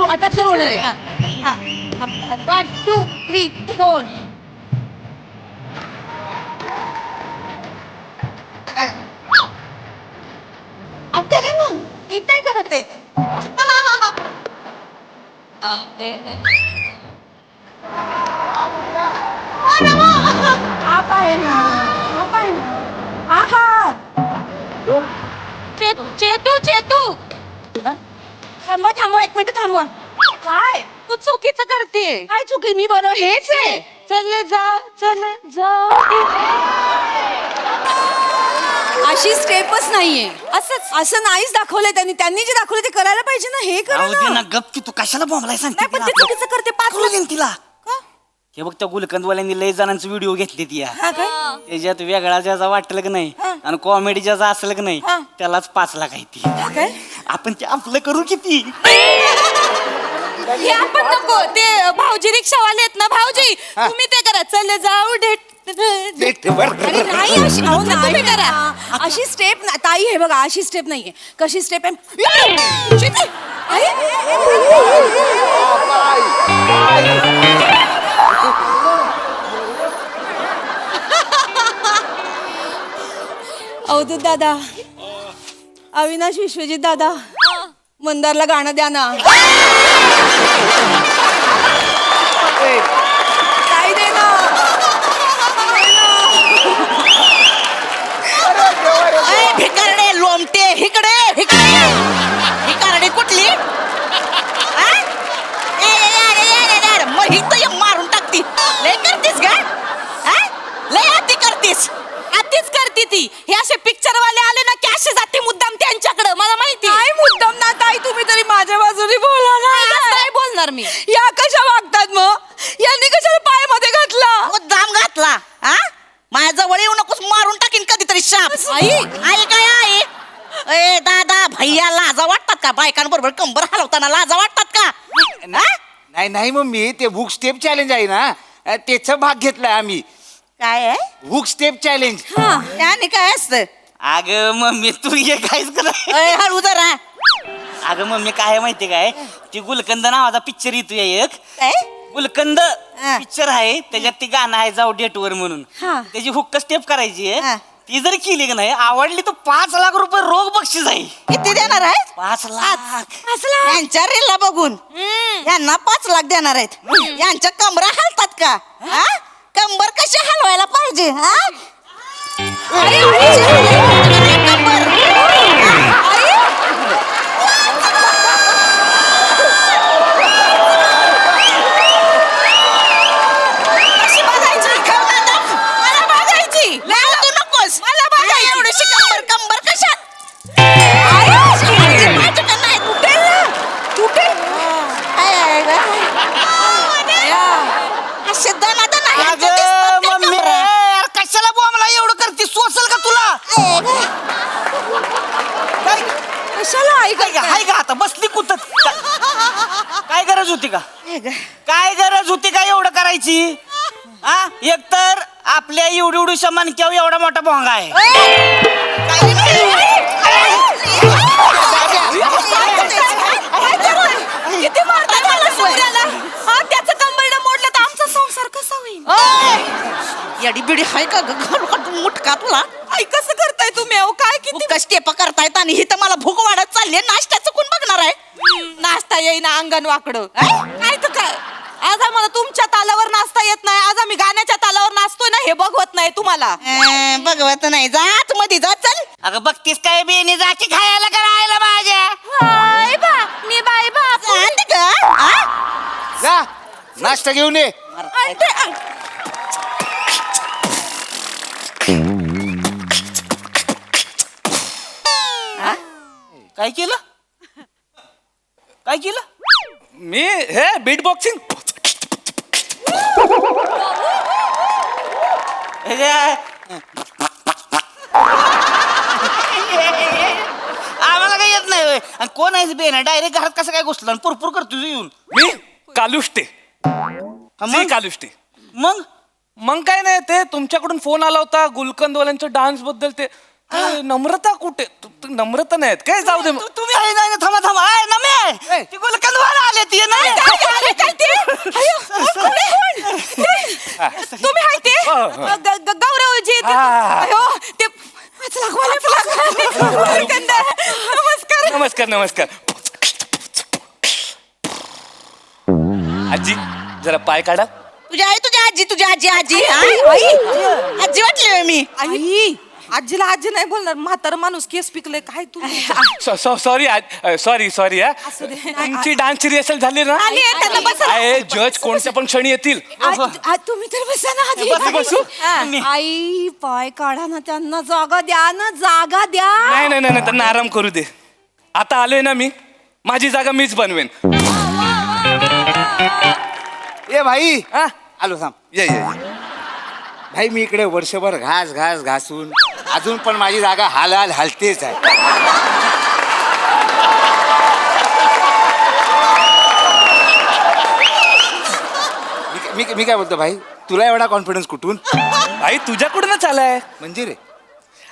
आता सुरू होणार आहे. 1 2 3 4. आता काय मग इथे करत आहे. आप आहे ना, आप आहे ना. आहा. चेतू चेतू थांबवा थांबवा, एक मिनिट थांबवा. काय तू चुकीचं करते? काय चुकी? मी बरोबर हेच आहे. चल जा चल जा. अशी स्टेपच नाहीये. असं नाहीच दाखवलंय त्यांनी. त्यांनी जे दाखवलं ते करायला पाहिजे ना. हे करा ना. गप की तू कशाला बॉम्बलाय सांगते. नाही पण ते चुकीचं करते. 5 तिला हे बघ त्या गुलकंदवाल्यांनी लय जणांचे व्हिडिओ घेतले ती त्याच्यात वेगळा ज्याचा वाटलं की नाही आणि कॉमेडी ज्याचा असलं की नाही त्यालाच 5 लाख आहे ती. आपण ते आपलं करू किती. हे आपण नको. ते भाऊजी रिक्षावाले आहेत ना. भाऊजी तुम्ही ते करा. चल जाऊ डेट. अरे नाही अशी तुम्ही करा. अशी स्टेप ना ताई. हे बघा अशी स्टेप नाहीये. कशी स्टेप आहे. अवधूत दादा, अविनाश विश्वजित दादा, मंदारला गाणं द्या ना. काय दे ना. भिकारडे लोमटे इकडे इकडे. भिकारडे कुठली? मग ही तर मारून टाकती. लय करतीस का? लय आती करतीस. आधीच करते ती. हे असे पिक्चर वाले आले ना की असे जाते मुद्दाम त्यांच्याकडे. मला माहिती काय मुद्दाम ना ताई. तुम्ही तरी माझ्या बाजूने बोला ना. काय बोलणार मी. या कशा वागतात मग. यांनी कशाला पायामध्ये घातला. मुद्दाम घातला. माझ्या जवळ येऊ नकोस. मारून टाकीन कधीतरी शाप. आई आई काय आई. ए दादा भैया लाजा वाटतात का? बायकांबरोबर कंबर हलवताना लाजा वाटतात का? नाही नाही मम्मी ते हुक स्टेप चॅलेंज आहे ना त्याचा भाग घेतलाय आम्ही. काय आहे हुक स्टेप चॅलेंज. त्याने काय असतं? अगं मम्मी तू ये काहीच कर. हळू जरा. अगं मम्मी काय माहितीये काय ती गुलकंद नावाचा पिक्चर येतोय एक. काय गुलकंद पिक्चर आहे त्याच्यात ती गाणं आहे जाऊ डेटवर म्हणून. त्याची हुक्क स्टेप करायची आहे. ती जर केली की नाही आवडली तर 5 लाख रुपये रोख बक्षीस आहे. किती देणार आहे? 5 लाख. यांच्या रीलला बघून यांना 5 लाख देणार आहेत. यांच्या कमरा हलतात का? कंबर कशी हलवायला पाहिजे? कशाला बॉम्बला एवढं करते. सोसल का तुला. कशाला आई हाय का आता बसली कुठं. काय गरज होती का? काय गरज होती का एवढं करायची. एकतर आपल्या एवढ्या मनक्यावर एवढा मोठा भोंगा आहे. किती मारतात मला सूर्याला. त्याचं कंबरडं मोडलं तर आमचा संसार कसा होईल. येडी बिडी हाय का घालू का मुटका तुला? आई कसं करताय तुम्ही. अहो काय किती स्टेप करतायत आणि ही तर मला भूक वाढत चालली. नाश्त्याचं कोण बघणार आहे? नाचता येईना अंगण वाकडं. काय तर काय. आज आम्हाला तुमच्या तालावर नाचता येत नाही. आज आम्ही गाण्याच्या तालावर नाचतोय ना. हे बघवत नाही तुम्हाला. बघवत नाही. जात मध्ये जा. चल अगं बघतीस काय बेनी जाती खायला करायला माझ्या. बाय बा मी बाय बा. जा नाश्ता घेऊन ये. काय केलं. काय केलं. मी हे बीट बॉक्सिंग. आम्हाला काही येत नाही होय. आणि कोण आहे बेन डायरेक्ट घरात कसं काय घुसलं आणि पुरपूर करतो येऊन. मी कालुष्टे. कालुष्टे. मग काय नाही ते तुमच्याकडून फोन आला होता गुलकंदवाल्यांच्या डान्स बद्दल. ते नम्रता कुठे. नम्रता नाहीत काय. जाऊ दे तुम्ही आहे नाही थांबा थांबा. नमे ती गुलकंदवाला आले ते ना तुम्ही आहे ते गौरवजी ते 5 लाख नमस्कार नमस्कार नमस्कार. आजी जरा पाय काढा. तुझी आजी आजी वाटली मी आई. आजीला आजी नाही बोलणार, म्हातारा माणूस केस पिकले काय तू. सॉरी तुमची डान्स रिहर्सल झाली ना. जज कोणत्या पण क्षणी येतील. तुम्ही तर बसा ना आधी. बसू. आई पाय काढा ना, त्यांना जागा द्या ना, जागा द्या. नाही त्यांना आराम करू दे. आता आलोय ना मी, माझी जागा मीच बनवेन. ए भाई हा? आलो थांब. ये भाई मी इकडे वर्षभर घासून अजून पण माझी जागा हालतेच आहे. मी काय बोलतो भाई, तुला एवढा कॉन्फिडन्स कुठून? आई तुझ्याकडूनच आलाय. म्हणजे रे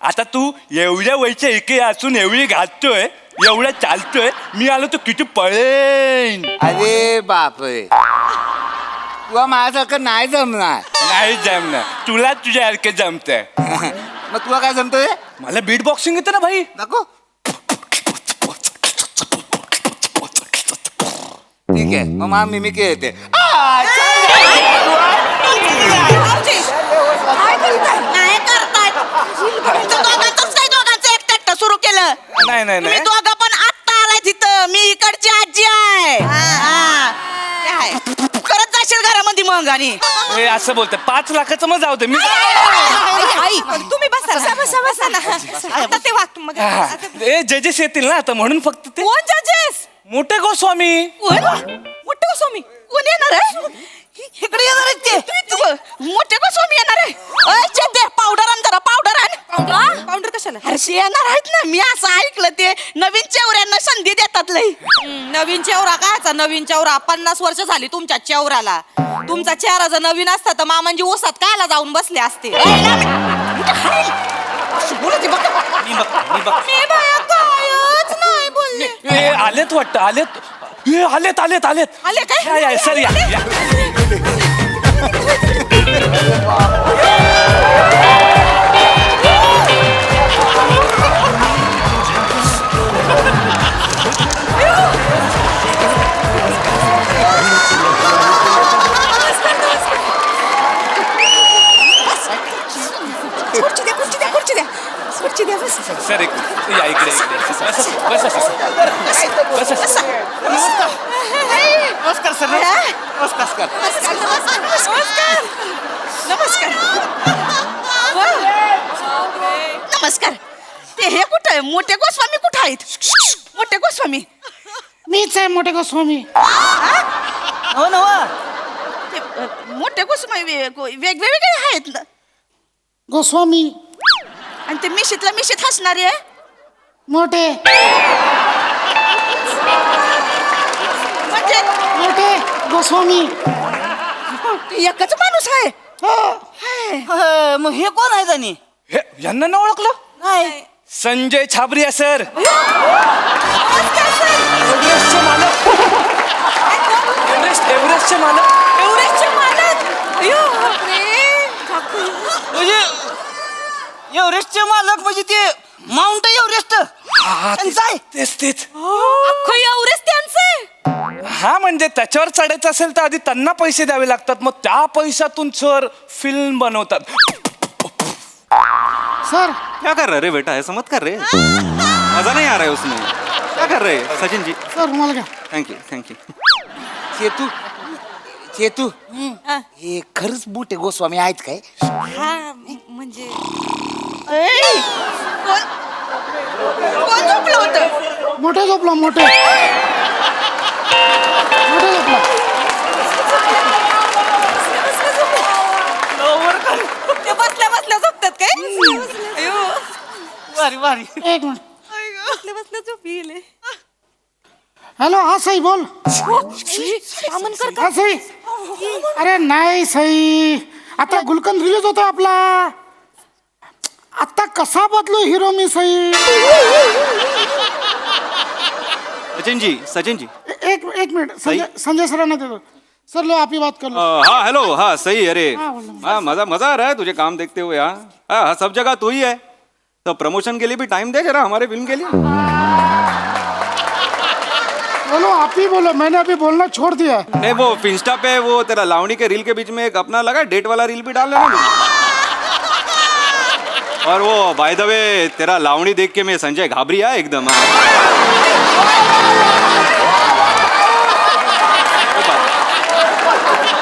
आता तू एवढ्या वयच्या एके असून एवढी घालतोय, एवढं चालतोय, मी आलो तर किती पळेन. अरे बापरे, तुला माझ्यासारखं नाही जमणार. नाही जमणार, तुला तुझ्यासारखे जमतंय. मग तुला काय जमतंय? मला बीट बॉक्सिंग येतं ना भाई. नको. ठीक आहे, मग मा मिमिक्री येते. सुरू केलं. नाही तुम्ही दोघं पण आत्ता आलाय तिथं. मी इकडची आजी आहे. काय करत जाशील घरामध्ये मग? आणि हे असं बोलतंय 5 लाखाचं मग जाऊ दे. मी आई तुम्ही बसा ना. आता ते वाट मग जजेस येतील ना आता, म्हणून फक्त ते. कोण जजेस? मोठे गोस्वामी. मोठे गोस्वामी कोण येणार आहे? इकडे येणार आहेत ते. मोठे गोस्वामी येणार आहे. पावडर आण जरा, पावडर आण. पावडर कशाला? अरे येणार आहेत ना, मी असं ऐकलं ते नवीन चेहऱ्यांना संधी देतात लई. नवीन चेहरा कायचा नवीन चेहरा? 50 वर्ष झाली तुमच्या चेहऱ्याला. तुमचा चेहरा जर नवीन असता तर मामांजी ओसात कायला जाऊन बसले असते. नाही बोलले. आलेत वाटतं, आलेत. आले काय? या सर या. खुर्ची द्या. सर या इकडे. बस. नमस्कार सर. नमस्कार. ते हे कुठं आहे? मोठे गोस्वामी कुठं आहेत? मोठे गोस्वामी मीच आहे मोठे गोस्वामी. हो ना. मोठे गोस्वामी वेगवेगळे आहेत ना. गोस्वामी आणि ते मिशीत हसणारे आहे. मोठे म्हणजे मोठे गोस्वामी. एकच माणूस आहे. मग हे कोण आहे त्यांनी? हे यांना ना ओळखलं? नाही. संजय छाबरिया सर. एव्हरेस्टचे मालक. एव्हरेस्टचे मालक. म्हणजे एव्हरेस्टचे मालक म्हणजे ते माउंट एव्हरेस्ट त्यांचं आहे. तेच. एव्हरेस्ट त्यांचे. हा म्हणजे त्याच्यावर चढायचं असेल तर आधी त्यांना पैसे द्यावे लागतात, मग त्या पैशातून सर फिल्म बनवतात. सर क्या कर रहे रे बेटा, ऐसा मत कर रहे, मजा नहीं आ रहा है उसमें. क्या कर रहे सचिन जी? सर मला घ्या. Thank you. चेतू हे खरंच मोठे गोस्वामी आहेत काय? म्हणजे कोण झोपलं होतं? मोठे झोपला. ते बसल्या झोपतात काय? भारी. एक मिनिट. बसल्या झोपी गेले. हॅलो, हा सई बोल. हा सई. अरे नाही सई, आता गुलकंद रिलीज होतो आपला. आता कसा बदलू हिरो मी सई? सचिन जी एक मिनट संजय सरांना देतो सर लो आप ही बात कर लो हाँ हेलो हाँ सही अरे हाँ, बोलो। हाँ मजा आ रहा है तुझे काम देखते हुए हाँ सब जगह तू ही है तो प्रमोशन के लिए भी टाइम दे जरा हमारे फिल्म के लिए बोलो आप ही बोलो मैंने अभी बोलना छोड़ दिया है नहीं वो इंस्टा पे वो तेरा लावणी के रील के बीच में एक अपना लगा डेट वाला रील भी डाल लेना और वो बाय द वे तेरा लावणी देख के मैं संजय घाबरी आया एकदम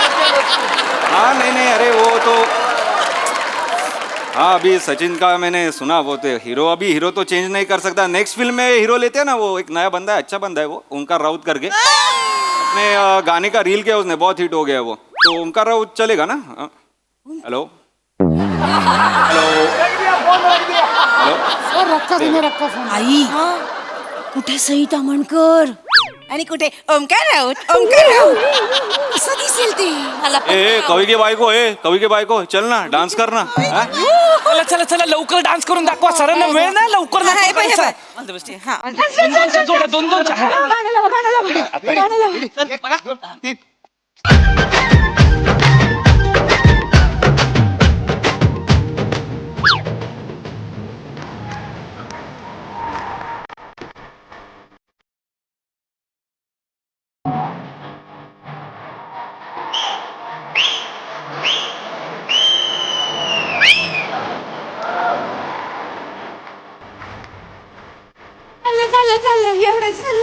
हाँ नहीं अरे वो तो हाँ अभी सचिन का मैंने सुना वो तो हीरो तो चेंज नहीं कर सकता नेक्स्ट फिल्म में हीरो लेते हैं ना वो एक नया बंदा है अच्छा बंदा है वो ओमकार राउत करके अपने गाने का रील किया उसने बहुत हिट हो गया वो तो ओमकार राउत चलेगा ना हेलो हेलो हेलो सर रखा तुम्हें रखा फोन आई कुठे सई तामणकर आणि कुठे ओमकार राऊत कसं दिसेल ते मला पण ए कवी के बायको चल ना डान्स कर ना हाँ? चला लवकर डान्स करून दाखवा सरांना वेळ ना लवकर नाही, बाई, दाखवायचा. बाई. हा. दोन झालं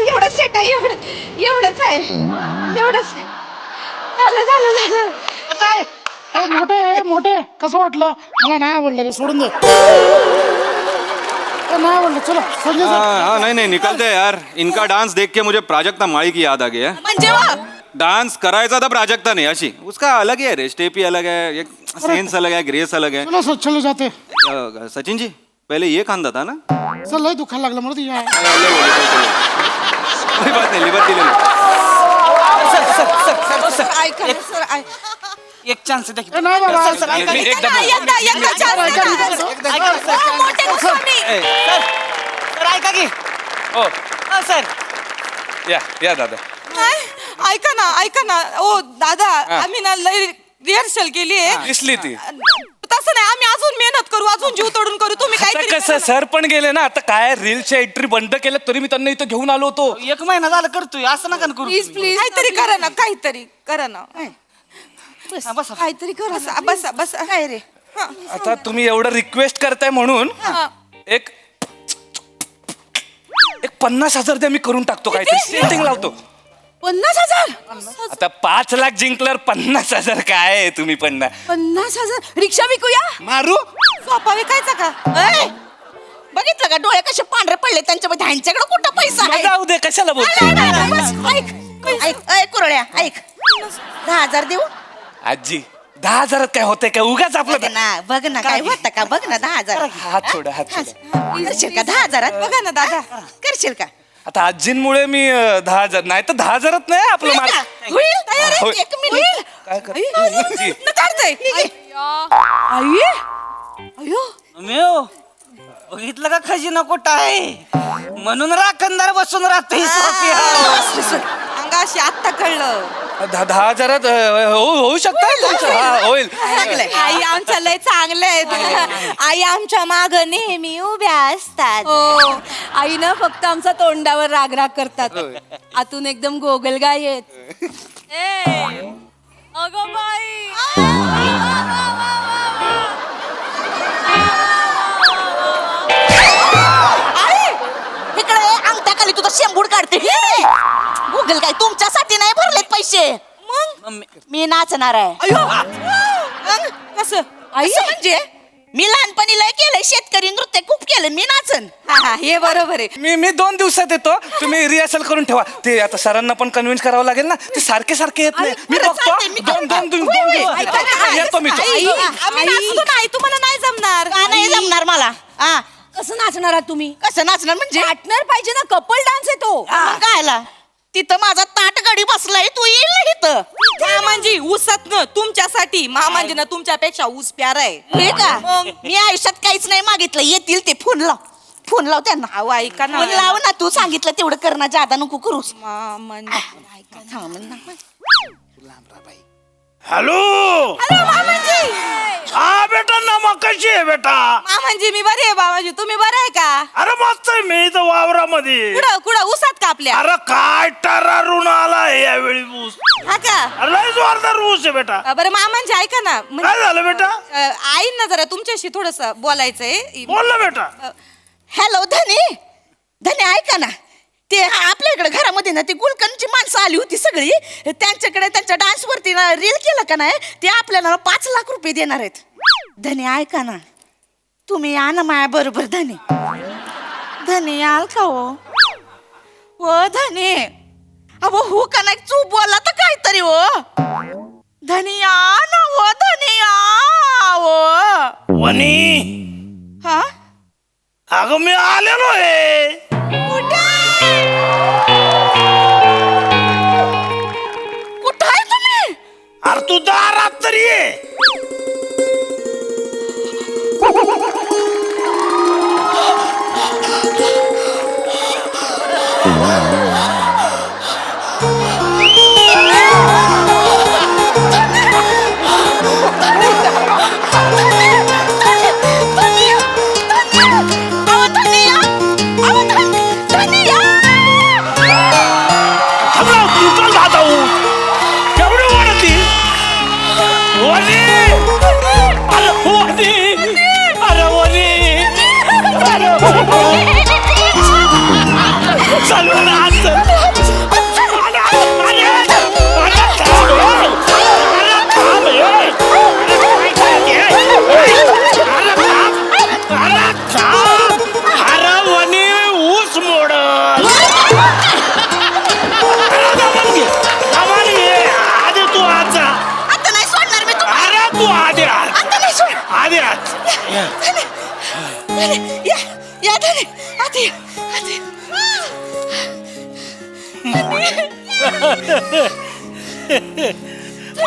एवढं सेट आहे एवढंच आहे एवढंच झालं मोठे कसं वाटलं मला नाही आवडलं रे सोडून दे नाही आवडलं चलो संजय सर हाँ नहीं निकलते हैं यार इनका डांस देख के मुझे प्राजक्ता माळी की याद आ गई है म्हणजे वा डांस करायचा था प्राजक्ता नहीं अशी उसका अलग ही है रे स्टेप ही अलग है एक सेंस अलग है ग्रेस अलग है चलो सर चलो जाते सचिन जी पहले ये खानदा था ना सर लय दुखायला लागलं मला तुझ्या कोई बात नहीं लिबर्टी ले लो ऐका ना, सर एक चान्स द्या की. नाही बाबा सर, ऐका ना. एकदा chance द्या. हो, मोठे गोस्वामी. सर ऐका की हो हा, सर या दादा काय? ऐका ना ओ दादा आम्ही ना लय रिहर्सल केली आहे दिसली ती तसं नाही आम्ही अजून मेहनत करू अजून जीव तोडून करू तुम्ही आता काहीतरी कसं करा ना. सर पण गेले ना आता काय रीलच्या एंट्री बंद केलं तरी मी त्यांना इथं घेऊन आलो होतो एक महिना झाला करतोय असं नका ना करू प्लीज तुम्ही. काहीतरी करा ना काहीतरी करा ना हा, बसा. काहीतरी करा बसा काय रे हा. आता तुम्ही एवढं रिक्वेस्ट करताय म्हणून हा. एक 50,000 द्या मी करून टाकतो काहीतरी सेटिंग लावतो 50,000 आता 5 लाख जिंकल्यावर 50,000 काय आहे तुम्ही पण 50,000 रिक्षा विकूया मारू सोपा विकायचा का बघितलं का डोळे कसे पांढरे पडले त्यांच्यामध्ये ह्यांच्याकडे कुठं पैसा आहे जाऊ दे कशाला नाही, बोलतो बस, ऐक कुरळ्या ऐक 10,000 देऊ आजी 10,000 काय होतंय काय उगाच आपलं बघ ना काय होतं का बघ ना 10,000 हात सोडा करशील का 10,000 बघा ना दादा करशील का आता आजींमुळे मी 10,000 नाही तर 10,000 नाही आपलं मार होईल तयार आहे? होईल. एक मिनिट काय कर- आई, न काढतंय. आई अयो मेव बघितलं का खजिना कुठं आहे म्हणून राखणदार बसून राहतोय अंगाशी आत्ता कळलं 10,000 होऊ शकतं तुमचं हा होईल आई आमच्या लय चांगले आहेत आई आमच्या माग नेहमी उभ्या असतात हो आई ना फक्त आमचा तोंडावर राग करतात आतून एकदम गोगलगाय आहेत अगं बाई इकडे अंगठ्याखाली तुझा शेंबूड काढते गुगल काय तुमच्यासाठी नाही भरलेत पैसे मग मी नाचणार आहे कसं आई म्हणजे मी लहानपणी लय केलंय शेतकरी नृत्य खूप केलं मी नाचन हे बरोबर आहे मी 2 दिवसात येतो तुम्ही रिहर्सल करून ठेवा ते आता सरांना पण कन्व्हिन्स करावं लागेल ना ते सारखे येत नाही मी बरं, बघतो चालतंय, मी दोन ऐका ना, दिवस येतो मी आई, आम्ही नाचतो नाही तुम्हाला नाही जमणार नाही जमणार मला हा कसं नाचणार आहात तुम्ही कसं नाचणार म्हणजे पार्टनर पाहिजे ना कपल डान्स आहे तो कायला तिथं माझा ताट गडी बसलाय तू येईल ना इथं मामांजी ऊसात न तुमच्यासाठी मामांजी ना तुमच्यापेक्षा ऊस प्यारा आहे हे का मी आयुष्यात काहीच नाही मागितलं येतील ते फोन लाव फोन लाव त्यांना अहो ऐका ना फोन लाव ना तू सांगितलं तेवढं कर ना जादा नको करूस ऐका ना. थांब ना. हॅलो हॅलो मामाजी. हा बेटा नमा कशी आहे बेटा मामाजी मी बरी आहे बाबाजी तुम्ही बरं आहे का? अरे मस्त आहे मी इथं वावरामध्ये कुठं कुठं उसात का आपल्या? अरे काय टरारून आला यावेळी ऊस हा का? अरे लय जोरदार ऊस आहे बेटा बरं मामांजी ऐका ना काय झालं बेटा आई ना जरा तुमच्याशी थोडस बोलायचंय. बोल ना बेटा हॅलो धनी ऐका ना ते आपल्या इकडे घरामध्ये ना ती गुलकंदची माणसं आली होती सगळी त्यांच्याकडे त्यांच्या डान्सवरती ना रील केलं का नाही ते आपल्याला 5 लाख रुपये देणार आहेत. धनी ऐका ना तुम्ही या ना माया बरोबर धनी याल का हो धनी अहो हो का नाही चूप बोला तर काहीतरी हो धनी या ना हो धनी या हो वनी हा अगं मी आलेलो आहे कुठं आहे तुम्ही अरे तू दारात तरी ये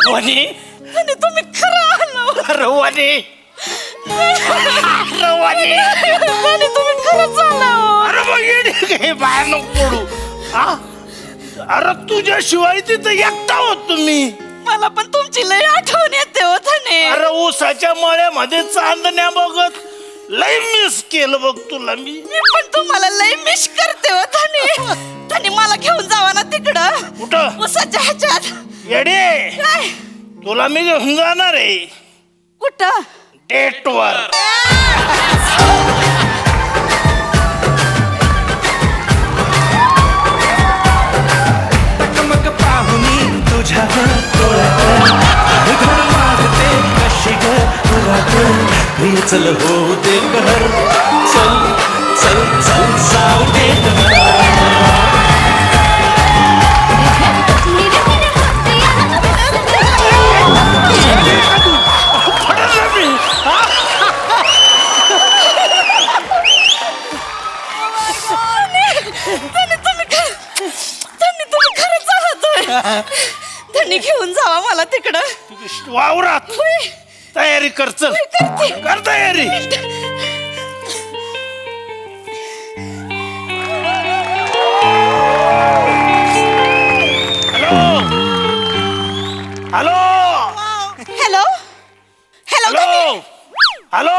वनी तुम्ही खरं आलो अरे वनी तुम्ही खरंच आलो अरे मग ये बाहेर नको पडू हा अरे तुझ्याशिवाय तिथं एकटा होत तुम्ही मला पण तुमची लय आठवण येते हो धने अरे ऊसाच्या मळ्यामध्ये चांदण्या बघत लय मिस केलं बघ तुला मी पण तुम्हाला लय मिस करते हो धने मला घेऊन जावा ना तिकडं कुठं उसाच्या ह्याच्यात येडे काय तुला मी घेऊन जाणार आहे कुठं डेटवर मग पाहुनी तुझ्या घर मागते कशी घर चल होऊ दे घर चल चल चल जाऊ दे धनी घेऊन जावा मला तिकडं वावरात तयारी कर चल कर तयारी hello hello hello hello hello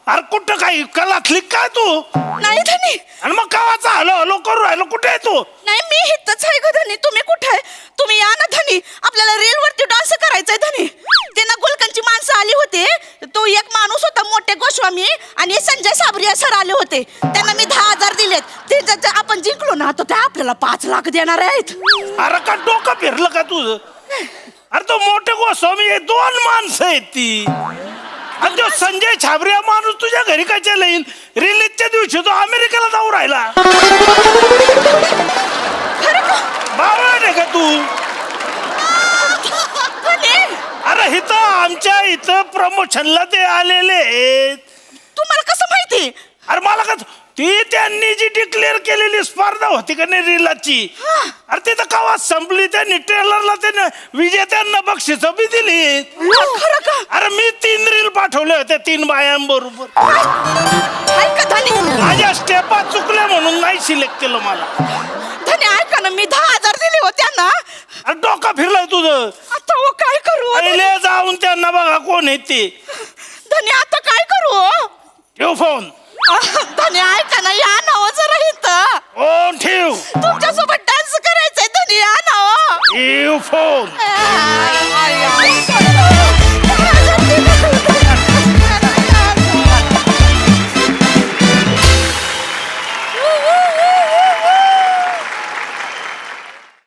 अरे कुठं काही कलातली काय तू नाही धनी आणि मग कावाचा हॅलो हॅलो करू राहिलो कुठे आहे तू नाही मी इथंच आहे ग धनी तुम्ही कुठे आहे तुम्ही या ना धनी आपल्याला रील वरती डान्स करायचंय धनी ते ना गुलकंदची माणसं आली होते तो एक माणूस होता मोठे गोस्वामी आणि संजय साबरिया सर आले होते त्यांना मी 10,000 दिलेत ते आपण जिंकलो ना तर ते आपल्याला 5 लाख देणार आहेत अरे का डोकं फिरलं का तुझं अरे तो मोठे गोस्वामी हे 2 माणसं आहेत ती आणि तो संजय छाबरिया माणूस तुझ्या घरी कशाला येईल रिलीजच्या दिवशी तो अमेरिकेला जाऊ राहिला बावळा आहे का तू अरे इथं आमच्या इथं प्रमोशनला ते आलेले आहेत तुम्हाला कसं माहिती अरे मला का ती त्यांनी जी डिक्लेअर केलेली स्पर्धा होती का नाही रिलाची, अरे ती तर कवा संपली. त्यांनी ट्रेलरला त्याने विजेत्यांना बक्षिस बी दिली. खरं का? अरे मी 3 रील पाठवले होते 3 बायांबरोबर. ऐका धनी, माझ्या स्टेपा चुकल्या म्हणून नाही सिलेक्ट केलं मला. धनी ऐका ना, मी 10,000 दिले होते ना. अरे डोका फिरलाय तुझं. आता हो काय करू पहिले जाऊन त्यांना बघा कोण आहे ते. धनी, आता काय करू? ठेव फोन. धनी ऐका ना, या ना हो जरा इथं. फोन ठेव. तुमच्यासोबत डान्स करायचंय धनी, या ना हो. ठेव फोन.